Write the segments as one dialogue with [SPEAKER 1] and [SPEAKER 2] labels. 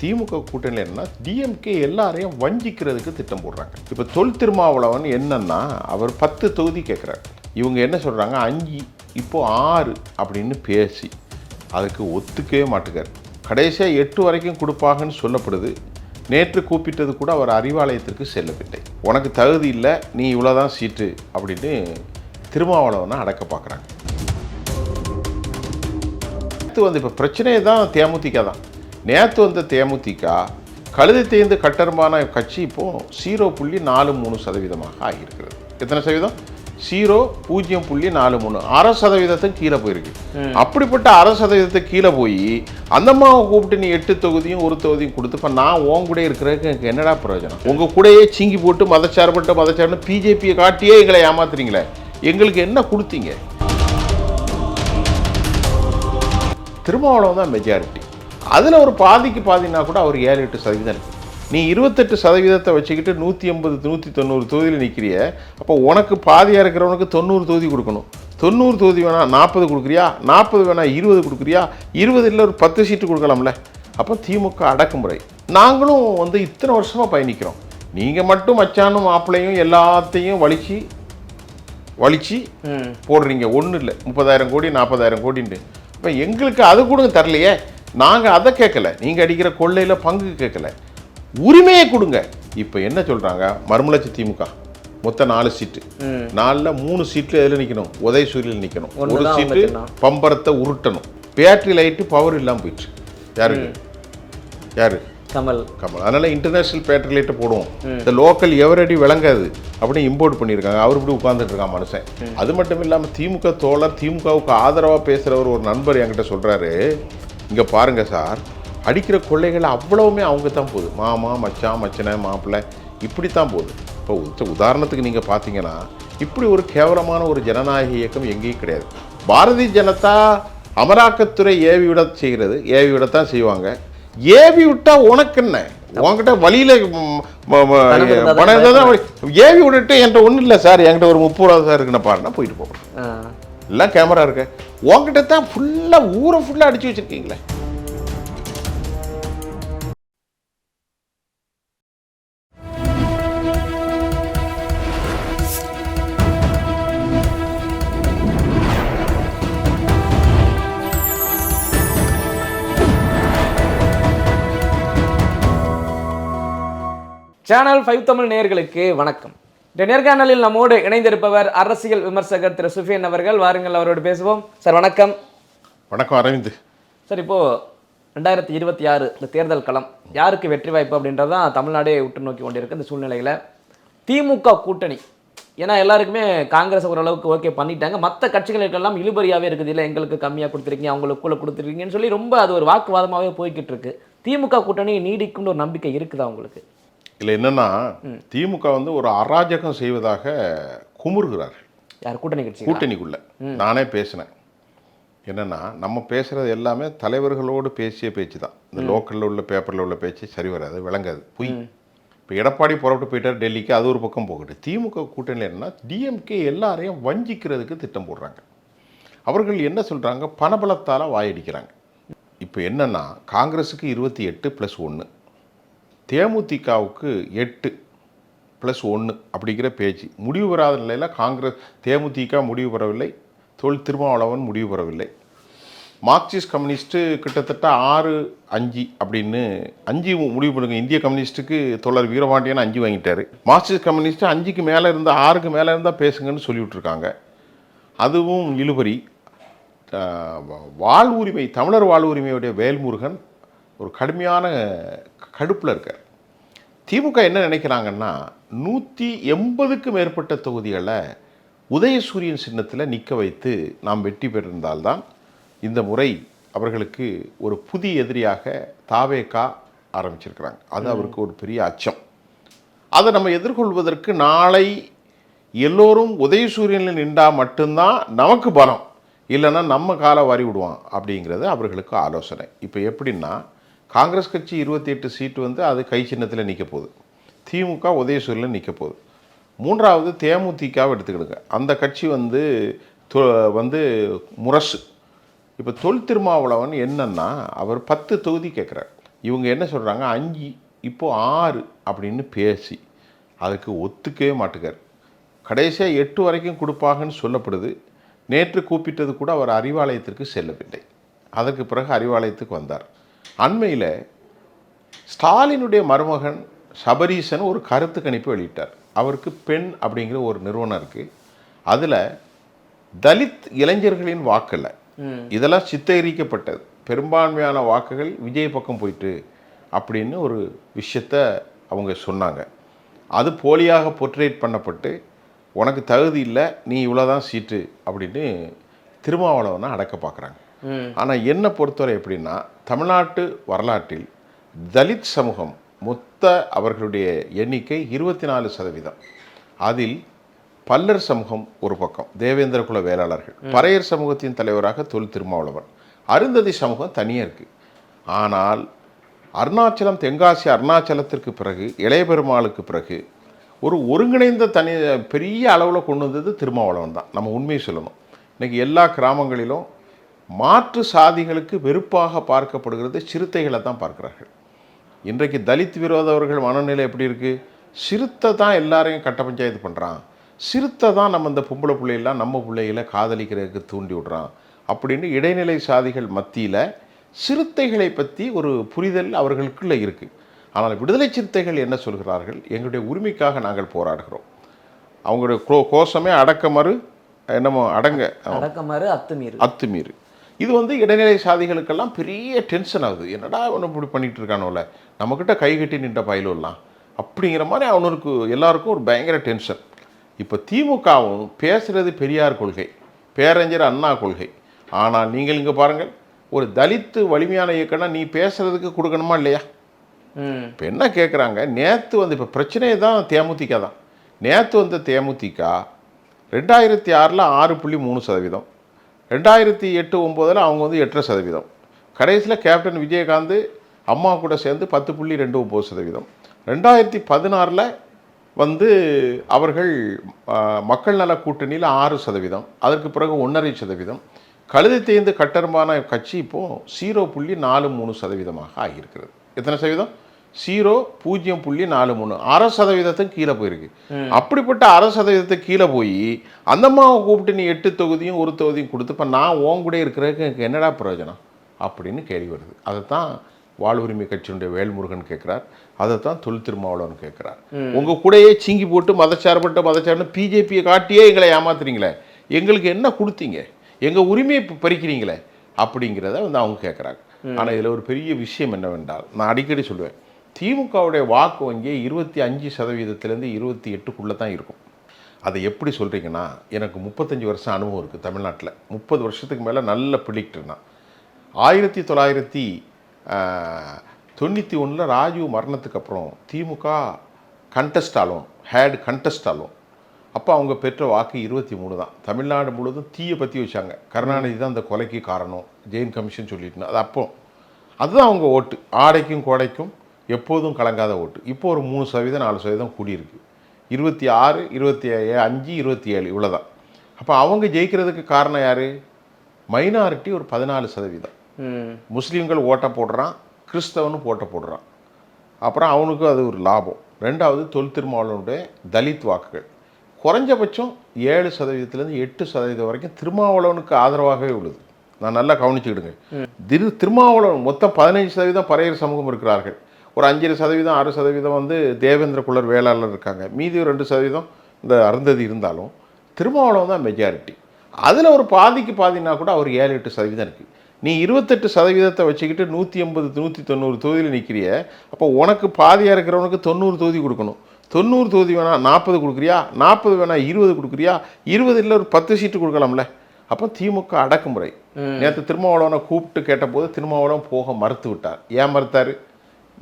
[SPEAKER 1] திமுக கூட்டணியில் என்னன்னா டிஎம்கே எல்லாரையும் வஞ்சிக்கிறதுக்கு திட்டம் போடுறாங்க. இப்போ தொல் திருமாவளவன் என்னன்னா அவர் 10 தொகுதி கேட்குறாரு. இவங்க என்ன சொல்கிறாங்க 5 இப்போ 6 அப்படின்னு பேசி அதுக்கு ஒத்துக்கவே மாட்டுக்கார். கடைசியாக 8 வரைக்கும் கொடுப்பாங்கன்னு சொல்லப்படுது. நேற்று கூப்பிட்டது கூட அவர் அறிவாலயத்திற்கு செல்லவில்லை. உனக்கு தகுதி இல்லை, நீ இவ்வளோதான் சீட்டு அப்படின்னு திருமாவளவனை அடக்க பார்க்குறாங்க. நேற்று வந்து இப்போ பிரச்சனையே தான் தேமுதிக தான். நேற்று வந்த தேமுதிக கழுதை தேர்ந்து கட்டருமான கட்சி இப்போது 0.43% ஆகியிருக்கிறது. எத்தனை சதவீதம்? 0.43 6% கீழே போயிருக்கு. அப்படிப்பட்ட 6% கீழே போய் அந்த அம்மாவை கூப்பிட்டு நீ 8 தொகுதியும் 1 தொகுதியும் கொடுத்து இப்போ நான் உன் கூட இருக்கிறதுக்கு எனக்கு என்னடா பிரயோஜனம்? உங்கள் கூடயே சிங்கி போட்டு மதச்சார்பு பிஜேபியை காட்டியே எங்களை ஏமாத்துறீங்களே, எங்களுக்கு என்ன கொடுத்தீங்க? திருமாவளவன் தான் மெஜாரிட்டி. அதில் ஒரு பாதிக்கு பாதினா கூட அவர் 7-8% இருக்கு. நீ 28% வச்சுக்கிட்டு 180 190 தொகுதியில் நிற்கிறிய. அப்போ உனக்கு பாதியாக இருக்கிறவனுக்கு 90 தொகுதி கொடுக்கணும். 90 தொகுதி வேணால் 40 கொடுக்குறியா, 40 வேணால் 20 கொடுக்குறியா, 20 இல்லை ஒரு 10 சீட்டு கொடுக்கலாம்ல. அப்போ திமுக அடக்குமுறை. நாங்களும் வந்து இத்தனை வருஷமாக பயணிக்கிறோம். நீங்கள் மட்டும் மச்சானும் மாப்பிள்ளையும் எல்லாத்தையும் வலிச்சு போடுறீங்க. ஒன்றும் இல்லை 30,000 கோடி 40,000 கோடின்ட்டு. இப்போ எங்களுக்கு அது கூட தரலையே. நாங்கள் அதை கேட்கல, நீங்கள் அடிக்கிற கொள்ளையில் பங்கு கேட்கல, உரிமையை கொடுங்க. இப்போ என்ன சொல்கிறாங்க, மறுமலர்ச்சி திமுக மொத்தம் 4 சீட்டு, 4ல் 3 சீட்டில் எதில் நிற்கணும், உதயசூரியில் நிற்கணும். ஒரு சீட்டு பம்பரத்தை உருட்டணும். பேட்டரி லைட்டு பவர் இல்லாமல் போயிடுச்சு. யாரு? கமல். அதனால் இன்டர்நேஷ்னல் பேட்டரி லைட்டை போடுவோம். இந்த லோக்கல் எவரடி விளங்காது அப்படின்னு இம்போர்ட் பண்ணியிருக்காங்க. அவர் இப்படி உட்கார்ந்துட்டு இருக்கான் மனுஷன். அது மட்டும் இல்லாமல் திமுக தோழர், திமுகவுக்கு ஆதரவாக பேசுகிறவர் ஒரு நண்பர் என்கிட்ட சொல்கிறாரு, இங்கே பாருங்கள் சார், அடிக்கிற கொள்ளைகள் அவ்வளவுமே அவங்க தான் போகுது. மாமா மச்சான் மச்சனை மாப்பிள்ளை இப்படி தான் போகுது. இப்போ உதாரணத்துக்கு நீங்கள் பார்த்தீங்கன்னா இப்படி ஒரு கேவலமான ஒரு ஜனநாயக இயக்கம் எங்கேயும் கிடையாது. பாரதிய ஜனதா அமலாக்கத்துறை ஏவி விட செய்கிறது, ஏவி விடத்தான் செய்வாங்க. ஏவி விட்டா உனக்கு என்ன? உங்ககிட்ட வழியில் பணம் இருந்தால் தான் ஏவி விட்டுட்டு என்கிட்ட ஒன்றும் இல்லை சார், என்கிட்ட ஒரு 30 ரூபா சார் இருக்குன்னு பாருன்னா போயிட்டு போகிறேன். எல்லாம் கேமரா இருக்கு. உங்ககிட்ட தான் ஃபுல்லாக ஊரை ஃபுல்லாக அடித்து வச்சுருக்கீங்களே.
[SPEAKER 2] சேனல் 5 தமிழ் நேயர்களுக்கு வணக்கம். இந்த நேர்காணலில் நம்மோடு இணைந்திருப்பவர் அரசியல் விமர்சகர் திரு சுஃபியன் அவர்கள். வாருங்கள், அவரோடு பேசுவோம். சார் வணக்கம்.
[SPEAKER 1] வணக்கம் அரவிந்த்.
[SPEAKER 2] சார், இப்போது 2026 இந்த தேர்தல் களம் யாருக்கு வெற்றி வாய்ப்பு அப்படின்றதான் தமிழ்நாடே உற்று நோக்கி கொண்டிருக்கு. இந்த சூழ்நிலையில் திமுக கூட்டணி, ஏன்னா எல்லாருக்குமே காங்கிரஸ் ஓரளவுக்கு ஓகே பண்ணிட்டாங்க, மற்ற கட்சிகளுக்கெல்லாம் இழுபறியாகவே இருக்குது. இல்லை எங்களுக்கு கம்மியாக கொடுத்துருக்கீங்க, அவங்களுக்குள்ளே கொடுத்துருக்கீங்கன்னு சொல்லி ரொம்ப அது ஒரு வாக்குவாதமாகவே போய்கிட்டு இருக்கு. திமுக கூட்டணி நீடிக்கும்னு ஒரு நம்பிக்கை இருக்குதா உங்களுக்கு?
[SPEAKER 1] இல்லை, என்னன்னா திமுக வந்து ஒரு அராஜகம் செய்வதாக குமுறுகிறார்.
[SPEAKER 2] யார்? கூட்டணி கட்சி
[SPEAKER 1] கூட்டணிக்குள்ள. நானே பேசினேன். என்னன்னா நம்ம பேசுறது எல்லாமே தலைவர்களோடு பேசிய பேச்சு தான். இந்த லோக்கலில் உள்ள பேப்பரில் உள்ள பேச்சு சரி வராது, விளங்காது, பொய். இப்போ எடப்பாடி புறப்பட்டு போயிட்டார் டெல்லிக்கு, அது ஒரு பக்கம் போகட்டு. திமுக கூட்டணியில் என்னன்னா டிஎம்கே எல்லாரையும் வஞ்சிக்கிறதுக்கு திட்டம் போடுறாங்க. அவர்கள் என்ன சொல்கிறாங்க, பணபலத்தால் வாயடிக்கிறாங்க. இப்போ என்னன்னா காங்கிரஸுக்கு 28+1, தேமுதிகவுக்கு 8+1 அப்படிங்கிற பேச்சு. முடிவு பெறாத நிலையில் காங்கிரஸ் தேமுதிக முடிவு பெறவில்லை, தொல் திருமாவளவன் முடிவு பெறவில்லை. மார்க்சிஸ்ட் கம்யூனிஸ்ட்டு கிட்டத்தட்ட 6-5 அப்படின்னு 5 முடிவு பண்ணுங்க. இந்திய கம்யூனிஸ்ட்டுக்கு தோழர் வீரபாண்டியன் 5 வாங்கிட்டார். மார்க்சிஸ்ட் கம்யூனிஸ்ட்டு 5க்கு மேலே இருந்தால் 6க்கு மேலே இருந்தால் பேசுங்கன்னு சொல்லிவிட்ருக்காங்க. அதுவும் இழுபறி. வாழ் உரிமை, தமிழர் வாழ் உரிமையுடைய வேல்முருகன் ஒரு கடுமையான கடுப்பில் இருக்கார். திமுக என்ன நினைக்கிறாங்கன்னா 180க்கு மேற்பட்ட தொகுதிகளை உதயசூரியன் சின்னத்தில் நிற்க வைத்து நாம் வெற்றி பெற்றிருந்தால்தான் இந்த முறை அவர்களுக்கு ஒரு புதிய எதிரியாக தாவேகா ஆரம்பிச்சிருக்கிறாங்க. அது அவருக்கு ஒரு பெரிய அச்சம். அதை நம்ம எதிர்கொள்வதற்கு நாளை எல்லோரும் உதயசூரியனில் நின்றால் மட்டும்தான் நமக்கு பலம், இல்லைன்னா நம்ம காலை வாரி விடுவான் அப்படிங்கிறது அவர்களுக்கு ஆலோசனை. இப்போ எப்படின்னா காங்கிரஸ் கட்சி 28 சீட்டு வந்து அது கை சின்னத்தில் நிற்க போகுது, திமுக உதயசூரியனில் நிற்க போகுது. மூன்றாவது தேமுதிகவை எடுத்துக்கிடுங்க, அந்த கட்சி வந்து முரசு. இப்போ தொல் திருமாவளவன் என்னன்னா அவர் 10 தொகுதி கேட்குறார். இவங்க என்ன சொல்கிறாங்க 5 இப்போ 6 அப்படின்னு பேசி அதுக்கு ஒத்துக்கவே மாட்டுக்கார். கடைசியாக 8 வரைக்கும் கொடுப்பாங்கன்னு சொல்லப்படுது. நேற்று கூப்பிட்டது கூட அவர் அறிவாலயத்திற்கு செல்லவில்லை. அதற்கு பிறகு அறிவாலயத்துக்கு வந்தார். அண்மையில் ஸ்டாலினுடைய மருமகன் சபரீசன் ஒரு கருத்து கணிப்பு வெளியிட்டார். அவருக்கு பெண் அப்படிங்கிற ஒரு நிறுவனம் இருக்குது. அதில் தலித் இளைஞர்களின் வாக்கில் இதெல்லாம் சித்தரிக்கப்பட்டது. பெரும்பான்மையான வாக்குகள் விஜய் பக்கம் போயிட்டு அப்படின்னு ஒரு விஷயத்த அவங்க சொன்னாங்க. அது போலியாக போர்ட்ரேட் பண்ணப்பட்டு உனக்கு தகுதி இல்லை, நீ இவ்வளோதான் சீட்டு அப்படின்னு திருமாவளவனை அடக்க பார்க்குறாங்க. ஆனால் என்னை பொறுத்தவரை எப்படின்னா, தமிழ்நாட்டு வரலாற்றில் தலித் சமூகம் மொத்த அவர்களுடைய எண்ணிக்கை 24%. அதில் பல்லர் சமூகம் ஒரு பக்கம், தேவேந்திர குல வேளாளர்கள், பறையர் சமூகத்தின் தலைவராக தொல் திருமாவளவன், அருந்ததி சமூகம் தனியாக இருக்குது. ஆனால் அருணாச்சலம், தென்காசி அருணாச்சலத்திற்கு பிறகு இளைய பெருமாளுக்கு பிறகு ஒரு ஒருங்கிணைந்த பெரிய அளவில் கொண்டு வந்தது திருமாவளவன் தான். நம்ம உண்மையை சொல்லணும். இன்றைக்கி எல்லா கிராமங்களிலும் மாற்று சாதிகளுக்கு வெறுப்பாக பார்க்கப்படுகிறது சிறுத்தைகளை தான் பார்க்குறார்கள். இன்றைக்கு தலித் விரோதவர்கள் மனநிலை எப்படி இருக்குது? சிறுத்தை தான் எல்லாரையும் கட்ட பஞ்சாயத்து பண்ணுறான், சிறுத்தை தான் நம்ம இந்த பொம்பளை பிள்ளைகள்லாம் நம்ம பிள்ளைகளை காதலிக்கிறதுக்கு தூண்டி விடுறான் அப்படின்னு இடைநிலை சாதிகள் மத்தியில் சிறுத்தைகளை பற்றி ஒரு புரிதல் அவர்களுக்குள்ளே இருக்குது. ஆனால் விடுதலை சிறுத்தைகள் என்ன சொல்கிறார்கள்? எங்களுடைய உரிமைக்காக நாங்கள் போராடுகிறோம். அவங்களுடைய கோஷமே அடக்கமறு என்னமோ
[SPEAKER 2] அடக்கமறு
[SPEAKER 1] அத்துமீறு. இது வந்து இடைநிலை சாதிகளுக்கெல்லாம் பெரிய டென்ஷன் ஆகுது. என்னடா அவனு இப்படி பண்ணிகிட்டு இருக்கானோல, நம்மக்கிட்ட கை கட்டி நின்ற பயிலெல்லாம் அப்படிங்கிற மாதிரி அவனுக்கு எல்லாருக்கும் ஒரு பயங்கர டென்ஷன். இப்போ திமுகவும் பேசுகிறது பெரியார் கொள்கை, பேரறிஞர் அண்ணா கொள்கை. ஆனால் நீங்கள் இங்கே பாருங்கள், ஒரு தலித்து வலிமையான இயக்கம்னா நீ பேசுகிறதுக்கு கொடுக்கணுமா இல்லையா? இப்போ என்ன கேட்குறாங்க, நேற்று வந்து இப்போ பிரச்சனையே தான் தேமுதிக தான். நேற்று வந்த தேமுதிக 2006 6.3%, 2008-09 அவங்க வந்து 8.5%, கடைசியில் கேப்டன் விஜயகாந்த் அம்மா கூட சேர்ந்து 10.29%, 2016 வந்து அவர்கள் மக்கள் நல கூட்டணியில் 6%, அதற்கு பிறகு 1.5%, கழுதை தேய்ந்து கட்டருமான கட்சி இப்போது 0.43% ஆகியிருக்கிறது. எத்தனை சதவீதம்? 0.43, 0.5% கீழே போயிருக்கு. அப்படிப்பட்ட 0.5% கீழே போய் அந்த அம்மாவை கூப்பிட்டு நீ 8 தொகுதியும் 1 தொகுதியும் கொடுத்து இப்போ நான் உன் கூட இருக்கிறதுக்கு எனக்கு என்னடா பிரயோஜனம் அப்படின்னு கேள்வி வருது. அதைத்தான் வாழ்வுரிமை கட்சியினுடைய வேல்முருகன் கேட்குறார், அதைத்தான் தொல் திருமாவளவன் கேட்குறார். உங்கள் கூடயே சீங்கி போட்டு மதச்சார்பு பிஜேபியை காட்டியே எங்களை ஏமாத்துறீங்களே, எங்களுக்கு என்ன கொடுத்தீங்க, எங்கள் உரிமையை பறிக்கிறீங்களே அப்படிங்கிறத வந்து அவங்க கேட்குறாங்க. ஆனால் இதில் ஒரு பெரிய விஷயம் என்னவென்றால், நான் அடிக்கடி சொல்லுவேன், திமுகவுடைய வாக்கு வங்கியே 25%-லேருந்து 28% தான் இருக்கும். அதை எப்படி சொல்கிறீங்கன்னா, எனக்கு 35 வருஷம் அனுபவம் இருக்குது தமிழ்நாட்டில். 30 வருஷத்துக்கு மேலே நல்ல ப்ரிடிக்டர்னா. 1991 ராஜீவ் மரணத்துக்கு அப்புறம் திமுக கண்டஸ்ட் ஆலும் அப்போ அவங்க பெற்ற வாக்கு 23 தான். தமிழ்நாடு முழுவதும் தீயை பற்றி வச்சாங்க. கருணாநிதி தான் அந்த கொலைக்கு காரணம், ஜெயின் கமிஷன் சொல்லிட்டுனா அது அப்போ அதுதான் அவங்க ஓட்டு. ஆடைக்கும் கோடைக்கும் எப்போதும் கலங்காத ஓட்டு. இப்போ ஒரு 3%, 4% கூடியிருக்கு. 26, 25, 27 இவ்வளோதான். அப்போ அவங்க ஜெயிக்கிறதுக்கு காரணம் யார்? மைனாரிட்டி ஒரு 14%. முஸ்லீம்கள் ஓட்டை போடுறான், கிறிஸ்தவனும் ஓட்டை போடுறான். அப்புறம் அவனுக்கு அது ஒரு லாபம். ரெண்டாவது தொல் திருமாவளவனுடைய தலித் வாக்குகள் குறைஞ்சபட்சம் 7%-லேருந்து 8% வரைக்கும் திருமாவளவனுக்கு ஆதரவாகவே உள்ளது. நான் நல்லா கவனிச்சுக்கிடுங்க. திருமாவளவன் மொத்தம் 15% பறையர் சமூகம் இருக்கிறார்கள். ஒரு 5% 6% வந்து தேவேந்திர குலர் வேளாளர் இருக்காங்க. மீதி 2% இந்த அருந்ததி இருந்தாலும் திருமாவளவன் தான் மெஜாரிட்டி. அதில் ஒரு பாதினா கூட அவர் 7-8% இருக்குது. நீ 28% வச்சுக்கிட்டு 180 190 தொகுதியில் நிற்கிறிய. அப்போ உனக்கு பாதியாக இருக்கிறவனுக்கு 90 தொகுதி கொடுக்கணும். 90 தொகுதி வேணா 40 கொடுக்குறியா, 40 வேணா 20 கொடுக்குறியா, 20 இல்லை ஒரு 10 சீட்டு கொடுக்கலாம்ல. அப்போ திமுக அடக்குமுறை. நேற்று திருமாவளவனை கூப்பிட்டு கேட்டபோது திருமாவளவன் போக மறுத்து விட்டார். ஏன் மறுத்தார்?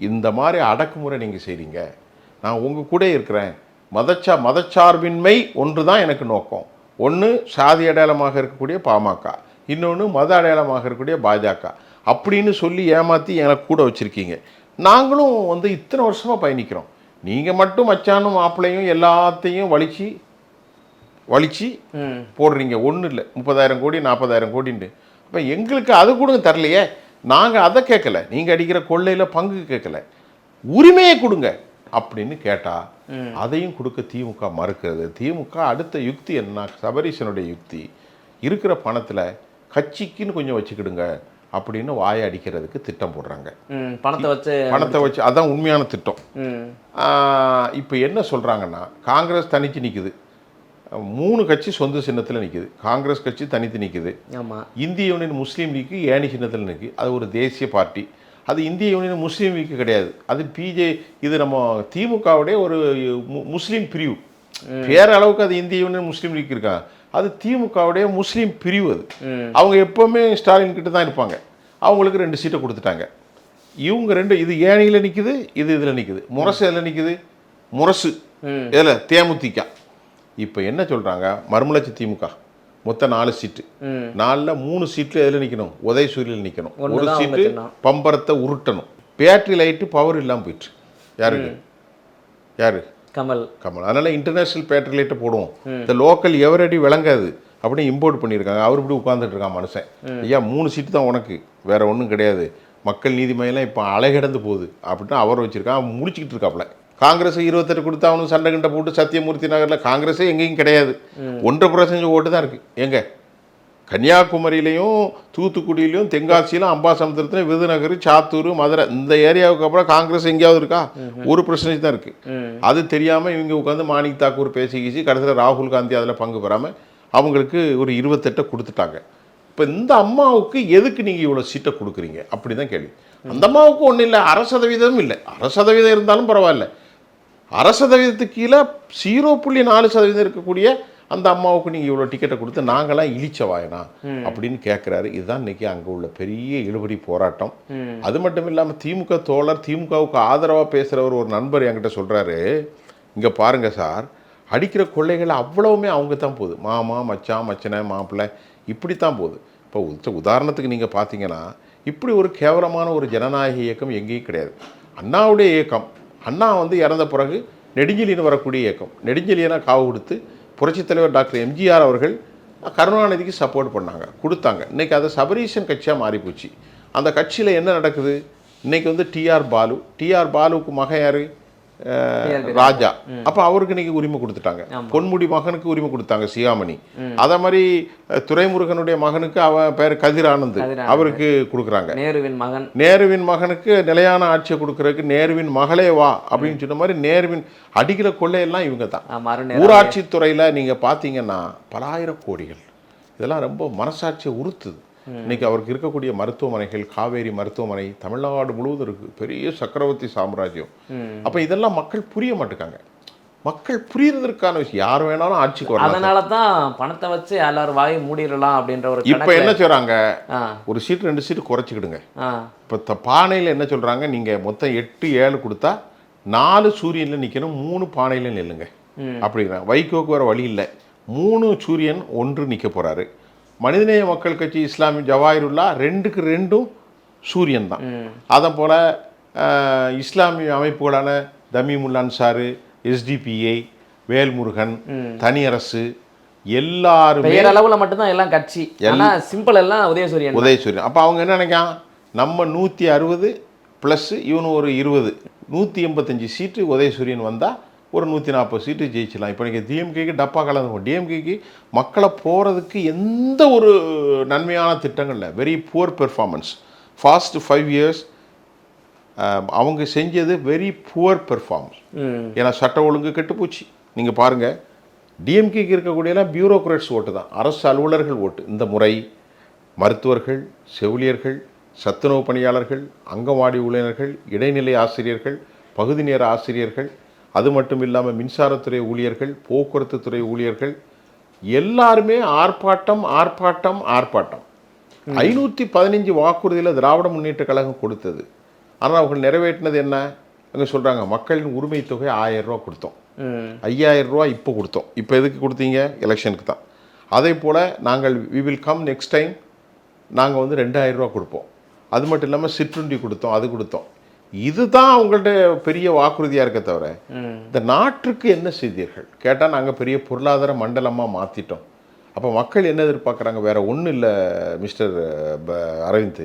[SPEAKER 1] இந்த மாதிரி அடக்குமுறை நீங்கள் செய்கிறீங்க, நான் உங்கள் கூட இருக்கிறேன், மதச்சார்பின்மை ஒன்று தான் எனக்கு நோக்கம். ஒன்று சாதி அடையாளமாக இருக்கக்கூடிய பாமக, இன்னொன்று மத அடையாளமாக இருக்கக்கூடிய பாஜக அப்படின்னு சொல்லி ஏமாற்றி எனக்கு கூட வச்சுருக்கீங்க. நாங்களும் வந்து இத்தனை வருஷமாக பயணிக்கிறோம். நீங்கள் மட்டும் மச்சானும் மாப்பிள்ளையும் எல்லாத்தையும் வலிச்சு போடுறீங்க. ஒன்றும் இல்லை 30,000 கோடி 40,000 கோடின்னு. அப்போ எங்களுக்கு அது கூட தரலையே. நாங்கள் அதை கேட்கல, நீங்கள் அடிக்கிற கொள்ளையில் பங்கு கேட்கல, உரிமையை கொடுங்க அப்படின்னு கேட்டால் அதையும் கொடுக்க திமுக மறுக்கிறது. திமுக அடுத்த யுக்தி என்ன, சபரீஷனுடைய யுக்தி, இருக்கிற பணத்தில் கட்சிக்குன்னு கொஞ்சம் வச்சுக்கிடுங்க அப்படின்னு வாயை அடிக்கிறதுக்கு திட்டம் போடுறாங்க. பணத்தை வச்சு அதான் உண்மையான திட்டம். இப்போ என்ன சொல்கிறாங்கன்னா, காங்கிரஸ் தனித்து நிற்குது, 3 கட்சி சொந்த சின்னத்தில் நிற்குது, காங்கிரஸ் கட்சி தனித்து நிற்குது, இந்திய யூனியன் முஸ்லீம் லீக்கு ஏணி சின்னத்தில் நிற்குது, அது ஒரு தேசிய பார்ட்டி. அது இந்திய யூனியன் முஸ்லீம் லீக்கு கிடையாது, அது இது நம்ம திமுகவுடைய ஒரு முஸ்லீம் பிரிவு. பேரளவுக்கு அது இந்திய யூனியன் முஸ்லீம் லீக் இருக்காங்க, அது திமுகவுடைய முஸ்லீம் பிரிவு. அது அவங்க எப்போவுமே ஸ்டாலின் கிட்ட தான் இருப்பாங்க. அவங்களுக்கு 2 சீட்டை கொடுத்துட்டாங்க. இவங்க 2, இது ஏணியில் நிற்குது, இது இதில் நிற்குது. முரசு எதில் நிற்குது, முரசு இதில் தேமுதிக. இப்போ என்ன சொல்கிறாங்க, மறுமலர்ச்சி திமுக மொத்தம் 4 சீட்டு, 4ல் 3 சீட்டில் எதில் நிற்கணும், உதயசூரியனில் நிற்கணும். ஒரு சீட்டு பம்பரத்தை உருட்டணும். பேட்டரி லைட்டு பவர் இல்லாமல் போயிட்டு யாரு கமல். அதனால் இன்டர்நேஷ்னல் பேட்டரி லைட்டை போடுவோம், இந்த லோக்கல் எவரடி விளங்காது அப்படின்னு இம்போர்ட் பண்ணியிருக்காங்க. அவர் இப்படி உட்காந்துட்டு இருக்கான் மனுஷன். ஐயா 3 சீட்டு தான் உனக்கு, வேற ஒன்றும் கிடையாது, மக்கள் நீதி மையெல்லாம் இப்போ அலைகிடந்து போகுது அப்படின்னு அவர் வச்சுருக்கான். அவன் முடிச்சுக்கிட்டு இருக்காப்புல. காங்கிரஸ் 28 கொடுத்தா அவனு சண்டை கிண்ட போட்டு சத்தியமூர்த்தி நகரில் காங்கிரஸே எங்கேயும் கிடையாது, 1.5% ஓட்டு தான் இருக்குது. எங்கே கன்னியாகுமரியிலையும் தூத்துக்குடியிலையும் தென்காசியிலும் அம்பாசமுத்திரத்துலையும் விருதுநகர் சாத்தூர் மதுரை இந்த ஏரியாவுக்கு அப்புறம் காங்கிரஸ் எங்கேயாவது இருக்கா? 1% தான் இருக்குது. அது தெரியாமல் இவங்க உட்காந்து மாணிக் தாக்கூர் பேசிக்கிச்சு, கடைசியில் ராகுல் காந்தி அதில் பங்கு பெறாமல் அவங்களுக்கு ஒரு 28 கொடுத்துட்டாங்க. இப்போ இந்த அம்மாவுக்கு எதுக்கு நீங்கள் இவ்வளோ சீட்டை கொடுக்குறீங்க அப்படி தான் கேள்வி. அந்த அம்மாவுக்கு ஒன்றும் இல்லை, 1% இல்லை, 1% இருந்தாலும் பரவாயில்ல, 1% கீழே 0.4% இருக்கக்கூடிய அந்த அம்மாவுக்கு நீங்கள் இவ்வளோ டிக்கெட்டை கொடுத்து நாங்களாம் இழிச்ச வாயனா அப்படின்னு கேட்குறாரு. இதுதான் இன்றைக்கி அங்கே உள்ள பெரிய இழுபறி போராட்டம். அது மட்டும் இல்லாமல் திமுக தோழர், திமுகவுக்கு ஆதரவாக பேசுகிறவர் ஒரு நண்பர் என்கிட்ட சொல்கிறாரு, இங்கே பாருங்கள் சார், அடிக்கிற கொள்ளைகள் அவ்வளவுமே அவங்க தான் போகுது, மாமா மச்சான் மச்சனை மாப்பிள்ளை இப்படி தான் போகுது. இப்போ உதாரணத்துக்கு நீங்கள் பார்த்தீங்கன்னா, இப்படி ஒரு கேவலமான ஒரு ஜனநாயக இயக்கம் எங்கேயும் கிடையாது. அண்ணாவுடைய இயக்கம், அண்ணா இறந்த பிறகு நெடுஞ்செழியன் வரக்கூடிய இயக்கம், நெடுஞ்செழியனை காவு கொடுத்து புரட்சித் தலைவர் டாக்டர் எம்ஜிஆர் அவர்கள் கருணாநிதிக்கு சப்போர்ட் பண்ணாங்க, கொடுத்தாங்க. இன்றைக்கி அதை சபரீஷன் கட்சியாக மாறிப்போச்சு. அந்த கட்சியில் என்ன நடக்குது, இன்றைக்கி டிஆர் பாலுவுக்கு மகன் யார், ராஜா. அப்போ அவருக்கு இன்னைக்கு உரிமை கொடுத்துட்டாங்க. பொன்முடி மகனுக்கு உரிமை கொடுத்தாங்க, சியாமணி. அதே மாதிரி துரைமுருகனுடைய மகனுக்கு அவன் பேர் கதிர் ஆனந்த், அவருக்கு கொடுக்குறாங்க. நேருவின் மகனுக்கு நிலையான ஆட்சியை கொடுக்கறதுக்கு நேருவின் மகளே வா அப்படின்னு சொன்ன மாதிரி நேருவின் அடிக்கிற கொள்ளையெல்லாம் இவங்க தான். ஊராட்சி துறையில் நீங்கள் பார்த்தீங்கன்னா பலாயிரம் கோடிகள், இதெல்லாம் ரொம்ப மனசாட்சியை உறுத்துது. இன்னைக்கு அவருக்கு இருக்கக்கூடிய மருத்துவமனைகள், காவேரி மருத்துவமனை தமிழ்நாடு முழுவதும் இருக்கு, பெரிய சக்கரவர்த்தி சாம்ராஜ்யம். அப்ப இதெல்லாம் மக்கள் புரிய மாட்டேங்காங்க. மக்கள் புரியறதுக்கான விஷயம், யார் வேணாலும் ஆட்சிக்கு வரலாம்.
[SPEAKER 2] அதனால தான் பணத்தை வச்சு எல்லாரும் வாயை மூடிடலாம் அப்படின்ற ஒரு.
[SPEAKER 1] இப்ப என்ன செய்றாங்க, ஒரு சீட்டு 2 சீட்டு குறைச்சிக்கிடுங்க. இப்ப பானையில் என்ன சொல்றாங்க, நீங்க மொத்தம் 8 7 கொடுத்தா 4 சூரியன்ல நிக்கணும், 3 பானையில நில்லுங்க அப்படிங்கிறாங்க. வைகோக்கு வர வழி இல்லை, 3 சூரியன் 1 நிக்க போறாரு. மனிதநேய மக்கள் கட்சி இஸ்லாமிய ஜவாஹிருல்லா 2க்கு 2ம் சூரியன் தான். அதை போல் இஸ்லாமிய அமைப்புகளான தமிமுல் அன்சாரு, எஸ்டிபிஐ, வேல்முருகன், தனியரசு எல்லாருமே
[SPEAKER 2] அளவில் மட்டும்தான் எல்லாம் கட்சி, சிம்பிள் எல்லாம் உதயசூரியன்.
[SPEAKER 1] அப்போ அவங்க என்ன நினைக்கான், நம்ம 160 ப்ளஸ் இவனு ஒரு 20, 185 சீட்டு உதயசூரியன் வந்தால் ஒரு 140 சீட்டு ஜெயிச்சிடலாம். இப்போ நீங்கள் டிஎம்கேக்கு டப்பா கலந்துக்கும். டிஎம்கேக்கு மக்களை போகிறதுக்கு எந்த ஒரு நன்மையான திட்டங்கள் இல்லை, very poor performance. Fast 5 years அவங்க செஞ்சது வெரி புவர் பெர்ஃபார்மன்ஸ். ஏன்னா சட்ட ஒழுங்கு கெட்டு போச்சு. நீங்கள் பாருங்கள், டிஎம்கேக்கு இருக்கக்கூடியலாம் பியூரோக்ராட்ஸ் ஓட்டு தான், அரசு அலுவலர்கள் ஓட்டு. இந்த முறை மருத்துவர்கள், செவிலியர்கள், சத்துணவு பணியாளர்கள், அங்கன்வாடி ஊழியர்கள், இடைநிலை ஆசிரியர்கள், பகுதி நேர ஆசிரியர்கள், அது மட்டும் இல்லாமல் மின்சாரத்துறை ஊழியர்கள், போக்குவரத்து துறை ஊழியர்கள் எல்லாருமே ஆர்ப்பாட்டம் ஆர்ப்பாட்டம் ஆர்ப்பாட்டம். 515 வாக்குறுதியில் திராவிட முன்னேற்ற கழகம் கொடுத்தது. ஆனால் அவர்கள் நிறைவேற்றினது என்ன? அங்கே சொல்கிறாங்க, மக்களின் உரிமை தொகை 1000 ரூபா கொடுத்தோம், 5000 ரூபா இப்போ கொடுத்தோம். இப்போ எதுக்கு கொடுத்தீங்க? எலெக்ஷனுக்கு தான். அதே போல் நாங்கள் we will come next time, நாங்கள் 2000 ரூபா கொடுப்போம். அது மட்டும் இல்லாமல் சிற்றுண்டி கொடுத்தோம், அது கொடுத்தோம். இதுதான் அவங்கள்ட்ட பெரிய வாக்குறுதியாக இருக்க தவிர இந்த நாட்டுக்கு என்ன செய்தீர்கள் கேட்டால் நாங்கள் பெரிய பொருளாதார மண்டலமாக மாற்றிட்டோம். அப்போ மக்கள் என்ன எதிர்பார்க்குறாங்க? வேற ஒன்றும் இல்லை மிஸ்டர் அரவிந்த்,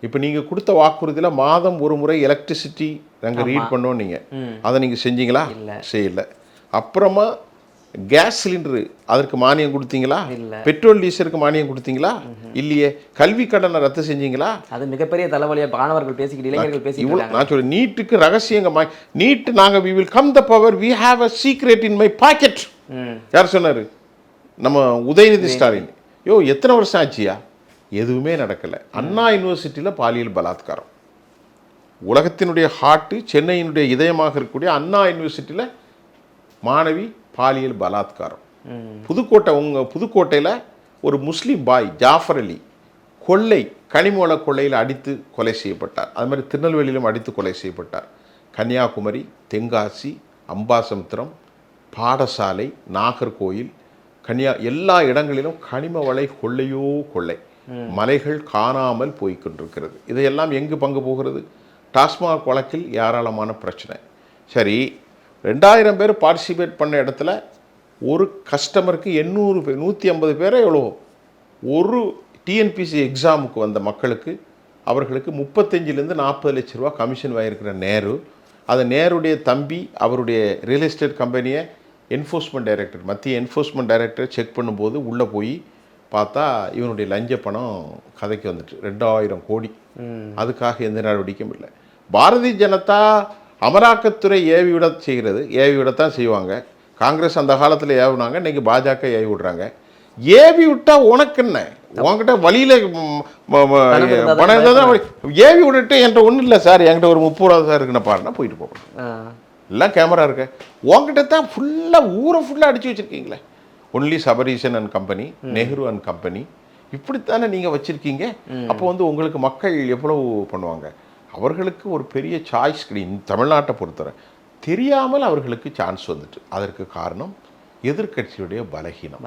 [SPEAKER 1] இப்போ நீங்கள் கொடுத்த வாக்குறுதியில் மாதம் ஒரு முறை எலக்ட்ரிசிட்டி நாங்கள் ரீட் பண்ணோம் நீங்கள் அதை நீங்கள் செஞ்சீங்களா? செய்யலை. அப்புறமா கேஸ் சிலிண்டரு அதற்கு மானியம் கொடுத்தீங்களா? பெட்ரோல் டீசலுக்கு மானியம் கொடுத்தீங்களா? இல்லையே. கல்வி கடனை ரத்து செஞ்சீங்களா?
[SPEAKER 2] அது மிகப்பெரிய தலைவலியாக மாணவர்கள் பேசிக்கிட்டு இளைஞர்கள் பேசிக்கிட்டு
[SPEAKER 1] நான் சொல்றேன் நீட்டுக்கு ரகசியங்க நீட்டு நாங்கள் we will come the power we have a secret in my pocket. யார் சொன்னார்? நம்ம உதயநிதி ஸ்டாலின். எத்தனை வருஷம் ஆச்சியா? எதுவுமே நடக்கலை. அண்ணா யூனிவர்சிட்டியில் பாலியல் பலாத்காரம். உலகத்தினுடைய ஹார்ட்டு, சென்னையினுடைய இதயமாக இருக்கக்கூடிய அண்ணா யூனிவர்சிட்டியில் மாணவி பாலியல் பலாத்காரம். புதுக்கோட்டையில் ஒரு முஸ்லீம் பாய் ஜாஃபர் அலி கொள்ளை, கனிமூல கொள்ளையில் அடித்து கொலை செய்யப்பட்டார். அது மாதிரி திருநெல்வேலியிலும் அடித்து கொலை செய்யப்பட்டார். கன்னியாகுமரி, தென்காசி, அம்பாசமுத்திரம், பாடசாலை, நாகர்கோயில், எல்லா இடங்களிலும் கனிம வளை கொள்ளையோ கொள்ளை. மலைகள் காணாமல் போய்கொண்டிருக்கிறது. இதையெல்லாம் எங்கு பங்கு போகிறது? டாஸ்மாக் வழக்கில் ஏராளமான பிரச்சனை. சரி, 2000 பேர் பார்ட்டிசிபேட் பண்ண இடத்துல ஒரு கஸ்டமருக்கு 800 பேர், 150 பேரை எவ்வளோ? ஒரு டிஎன்பிசி எக்ஸாமுக்கு வந்த மக்களுக்கு அவர்களுக்கு 35 - 40 லட்ச ரூபா கமிஷன் வாங்கியிருக்கிற நேரு, அது நேருடைய தம்பி அவருடைய ரியல் எஸ்டேட் கம்பெனியை என்ஃபோர்ஸ்மெண்ட் டைரக்டர், மத்திய என்ஃபோர்ஸ்மெண்ட் டைரக்டர் செக் பண்ணும்போது உள்ளே போய் பார்த்தா இவனுடைய லஞ்ச பணம் கதைக்கு வந்துட்டு 2000 கோடி. அதுக்காக எந்த நடவடிக்கையும் இல்லை. பாரதிய ஜனதா அமலாக்கத்துறை ஏவி விட செய்கிறது. ஏவி விடத்தான் செய்வாங்க. காங்கிரஸ் அந்த காலத்தில் ஏவுனாங்க, இன்றைக்கி பாஜக ஏவி விடுறாங்க. ஏவி விட்டா உனக்கு என்ன? உங்ககிட்ட வழியில் பணம் இருந்தால் தான் ஏவி விட்டுட்டு என்கிட்ட ஒன்றும் இல்லை சார், என்கிட்ட ஒரு 30 ரூபா சார் இருக்குன்னு பாருன்னா போயிட்டு போகணும். எல்லாம் கேமரா இருக்க. உங்ககிட்ட தான் ஃபுல்லாக ஊரை ஃபுல்லாக அடித்து வச்சுருக்கீங்களே. Only Sabareesan and company, Nehru and company, இப்படித்தானே நீங்கள் வச்சுருக்கீங்க. அப்போ உங்களுக்கு மக்கள் எவ்வளவு பண்ணுவாங்க? அவர்களுக்கு ஒரு பெரிய சாய்ஸ் கிடையாது. தமிழ்நாட்டை பொறுத்தவரை தெரியாமல் அவர்களுக்கு சான்ஸ் வந்துட்டு. அதற்கு காரணம் எதிர்க்கட்சியுடைய பலகீனம்.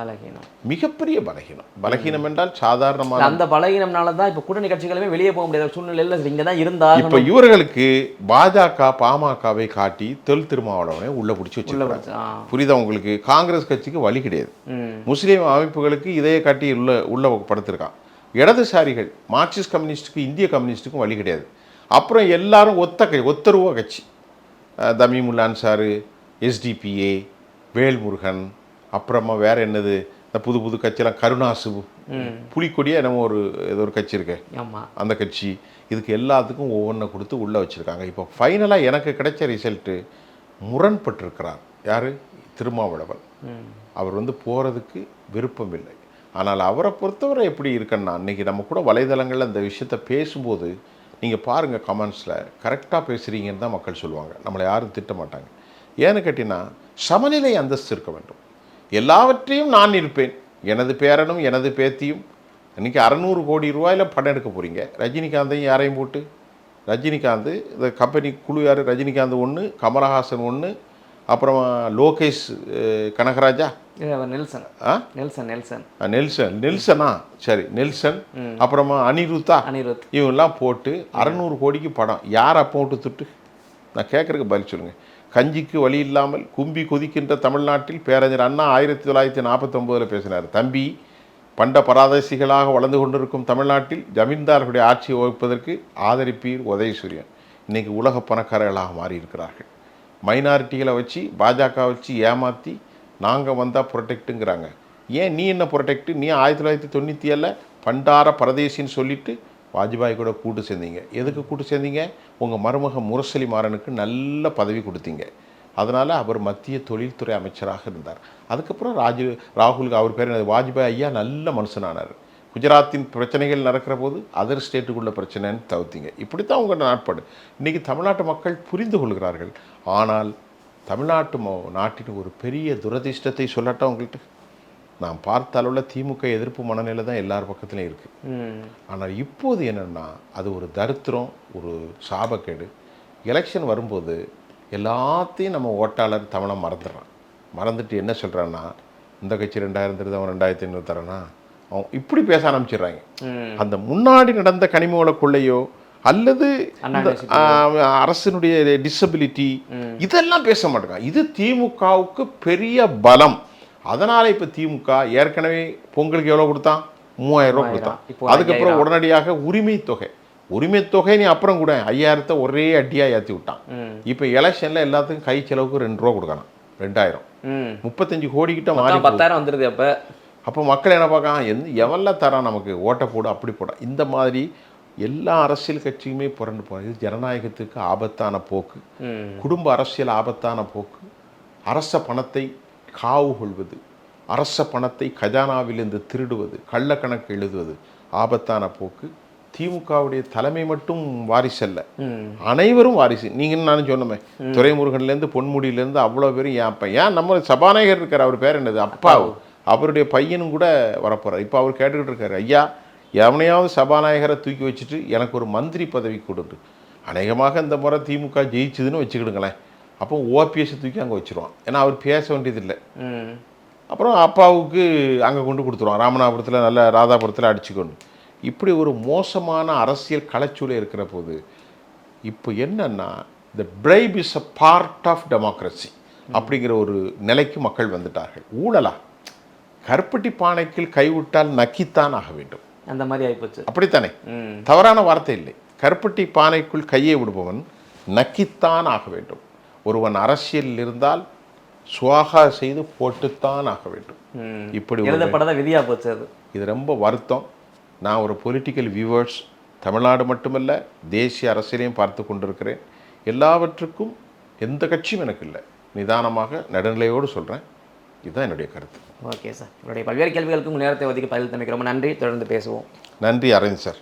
[SPEAKER 1] மிகப்பெரிய பலகீனம். பலகீனம் என்றால் சாதாரணமாக
[SPEAKER 2] அந்த பலகீனம்னால தான் இப்போ கூட்டணி கட்சிகளுமே வெளியே போக முடியாத சூழ்நிலையில் இங்கே தான் இருந்தால்
[SPEAKER 1] இப்போ இவர்களுக்கு பாஜக பாமகவை காட்டி திருமாவளவனை உள்ள பிடிச்சி வச்சுருக்காங்க. புரியுதா உங்களுக்கு? காங்கிரஸ் கட்சிக்கு வழி கிடையாது. முஸ்லீம் அமைப்புகளுக்கு இதையே காட்டி உள்ள படுத்திருக்கான். இடதுசாரிகள் மார்க்சிஸ்ட் கம்யூனிஸ்ட்டுக்கு, இந்திய கம்யூனிஸ்ட்டுக்கும் வழி கிடையாது. அப்புறம் எல்லாரும் ஒத்தருவா கட்சி, தமிமுல்லா அன்சாரு, எஸ்டிபிஏ, வேல்முருகன், அப்புறமா வேற என்னது இந்த புது புது கட்சியெல்லாம், கருணாசு, புலிக்கொடியே நம்ம ஏதோ ஒரு கட்சி இருக்கு, அந்த கட்சி. இதுக்கு எல்லாத்துக்கும் ஒவ்வொன்றை கொடுத்து உள்ளே வச்சுருக்காங்க. இப்போ ஃபைனலாக எனக்கு கிடைச்ச ரிசல்ட்டு முரண்பட்டிருக்கிறார். யார்? திருமாவளவன். அவர் போகிறதுக்கு விருப்பம் இல்லை. ஆனால் அவரை பொறுத்தவரை எப்படி இருக்குன்னா, அன்றைக்கி நம்ம கூட வலைதளங்களில் இந்த விஷயத்தை பேசும்போது நீங்கள் பாருங்கள், கமெண்ட்ஸில் கரெக்டாக பேசுகிறீங்கன்னு தான் மக்கள் சொல்லுவாங்க. நம்மளை யாரும் திட்ட மாட்டாங்க. ஏன்னு கேட்டிங்கன்னா, சமநிலை அந்தஸ்து இருக்க வேண்டும். எல்லாவற்றையும் நான் இருப்பேன், எனது பேரனும் எனது பேத்தியும். இன்றைக்கி 600 கோடி ரூபாயில் படம் எடுக்க போகிறீங்க. ரஜினிகாந்தையும் யாரையும் போட்டு, ரஜினிகாந்த் இந்த கம்பெனி குழு யார்? ரஜினிகாந்த் ஒன்று, கமலஹாசன் ஒன்று, அப்புறமா லோகேஷ் கனகராஜா, நெல்சனா, சரி நெல்சன், அப்புறமா அனிருத், இவங்கெல்லாம் போட்டு 600 கோடிக்கு படம். யார் அப்போ விட்டு துட்டு? நான் கேட்குறதுக்கு பதில் சொல்லுங்கள். கஞ்சிக்கு வழி இல்லாமல் கும்பி கொதிக்கின்ற தமிழ்நாட்டில் பேரறிஞர் அண்ணா 1949 பேசினார். தம்பி, பண்ட பராதசிகளாக வளர்ந்து கொண்டிருக்கும் தமிழ்நாட்டில் ஜமீன்தார்களுடைய ஆட்சியை வகிப்பதற்கு ஆதரிப்பீர் உதயசூரியன். இன்றைக்கி உலக பணக்காரர்களாக மாறி இருக்கிறார்கள். மைனாரிட்டிகளை வச்சு, பாஜக வச்சு ஏமாற்றி நாங்கள் வந்தால் ப்ரொடெக்ட்டுங்கிறாங்க. ஏன் நீ என்ன ப்ரொடெக்ட்டு? நீ 1997 பண்டார பரதேசின்னு சொல்லிவிட்டு வாஜ்பாய் கூட கூட்டு சேர்ந்தீங்க. எதுக்கு கூட்டு சேர்ந்தீங்க? உங்கள் மருமக முரசொலி மாறனுக்கு நல்ல பதவி கொடுத்தீங்க. அதனால் அவர் மத்திய தொழில்துறை அமைச்சராக இருந்தார். அதுக்கப்புறம் ராகுல், அவர் பேர் வாஜ்பாய் ஐயா நல்ல மனுஷனானார். குஜராத்தின் பிரச்சனைகள் நடக்கிற போது அதர் ஸ்டேட்டுக்குள்ள பிரச்சனைன்னு தவிர்த்தீங்க. இப்படித்தான் உங்கள் நாட்பாடு. இன்றைக்கி தமிழ்நாட்டு மக்கள் புரிந்து கொள்கிறார்கள். ஆனால் நாட்டின் ஒரு பெரிய துரதிர்ஷ்டத்தை சொல்லட்டா உங்கள்கிட்ட. நான் பார்த்த அளவில் திமுக எதிர்ப்பு மனநிலை தான் எல்லார் பக்கத்துலையும் இருக்குது. ஆனால் இப்போது என்னென்னா, அது ஒரு தரித்திரம், ஒரு சாபக்கேடு. எலெக்ஷன் வரும்போது எல்லாத்தையும் நம்ம ஓட்டாளர் தமிழை மறந்துட்டு என்ன சொல்கிறான்னா, இந்த கட்சி 2000 தருது, அவன் 2500 தரானா, அவன் இப்படி பேச ஆரம்பிச்சிடுறாங்க. அந்த முன்னாடி நடந்த கனிமவள கொள்ளையோ அல்லது அரசினுடைய டிசபிலிட்டி இதெல்லாம் பேச மாட்டாங்க. இது திமுகவுக்கு பெரிய பலம். அதனால் இப்போ திமுக ஏற்கனவே பொங்கலுக்கு எவ்வளோ கொடுத்தான்? 3000 ரூபா கொடுத்தான். அதுக்கப்புறம் உடனடியாக உரிமை தொகை உரிமை தொகை நீ அப்புறம் கூட 5000 ஒரே அடியாக ஏற்றி விட்டான். இப்போ எலெக்ஷனில் எல்லாத்துக்கும் கை செலவுக்கு 2 ரூபா கொடுக்கணும், 2000 35 கோடி கிட்ட மாறி
[SPEAKER 2] 10,000 வந்துடுது.
[SPEAKER 1] அப்போ மக்கள் என்ன பார்க்கலாம், எவெல்லாம் தரான் நமக்கு ஓட்டை போட அப்படி போட. இந்த மாதிரி எல்லா அரசியல் கட்சியுமே புரண்டு போகிறது. இது ஜனநாயகத்துக்கு ஆபத்தான போக்கு, குடும்ப அரசியல் ஆபத்தான போக்கு, அரச பணத்தை காவு கொள்வது, அரச பணத்தை கஜானாவிலிருந்து திருடுவது, கள்ளக்கணக்கு எழுதுவது ஆபத்தான போக்கு. திமுகவுடைய தலைமை மட்டும் வாரிசல்ல, அனைவரும் வாரிசு. நீங்கள் நானும் சொன்னோமே, துரைமுருகன்லேருந்து பொன்முடியிலேருந்து அவ்வளோ பேரும் ஏன் நம்ம சபாநாயகர் இருக்கார், அவர் பேர் என்னது, அப்பாவு, அவருடைய பையனும் கூட வரப்போகிறார். இப்போ அவர் கேட்டுக்கிட்டு இருக்காரு, ஐயா எவனையாவது சபாநாயகரை தூக்கி வச்சுட்டு எனக்கு ஒரு மந்திரி பதவி கொடுத்து. அநேகமாக இந்த முறை திமுக ஜெயிச்சுதுன்னு வச்சுக்கிடுங்களேன், அப்போ ஓபிஎஸ் தூக்கி அங்கே வச்சுருவான். ஏன்னா அவர் பேச வேண்டியதில்லை. அப்புறம் அப்பாவுக்கு அங்கே கொண்டு கொடுத்துருவான், ராமநாதபுரத்தில் நல்ல ராதாபுரத்தில் அடிச்சுக்கொண்டு. இப்படி ஒரு மோசமான அரசியல் கலைச்சூழல் இருக்கிற போது இப்போ என்னன்னா, இந்த bribe is a part of democracy அப்படிங்கிற ஒரு நிலைக்கு மக்கள் வந்துட்டார்கள். ஊழலா, கருப்பட்டி பானைக்குள் கைவிட்டால் நக்கித்தான் ஆக வேண்டும்,
[SPEAKER 2] அந்த மாதிரி ஆகிப்போச்சு.
[SPEAKER 1] அப்படித்தானே? தவறான வார்த்தை இல்லை. கருப்பட்டி பானைக்குள் கையை விடுபவன் நக்கித்தான் ஆக வேண்டும். ஒருவன் அரசியலில் இருந்தால் சுவாகா செய்து போட்டுத்தான் ஆக வேண்டும். இப்படி
[SPEAKER 2] எழுதப்படாத விதியா போச்சு அது.
[SPEAKER 1] இது ரொம்ப வருத்தம். நான் ஒரு பொலிட்டிக்கல் வியூவர்ஸ், தமிழ்நாடு மட்டுமல்ல தேசிய அரசியலையும் பார்த்து கொண்டிருக்கிறேன். எல்லாவற்றுக்கும் எந்த கட்சியும் எனக்கு இல்லை, நிதானமாக நடுநிலையோடு சொல்கிறேன். இதுதான் என்னுடைய கருத்து.
[SPEAKER 2] ஓகே சார், என்னுடைய பல்வேறு கேள்விகளுக்கு நேரத்தை ஒதுக்கி பதில் தமைக்கு ரொம்ப நன்றி. தொடர்ந்து பேசுவோம்.
[SPEAKER 1] நன்றி அரவிந்த் சார்.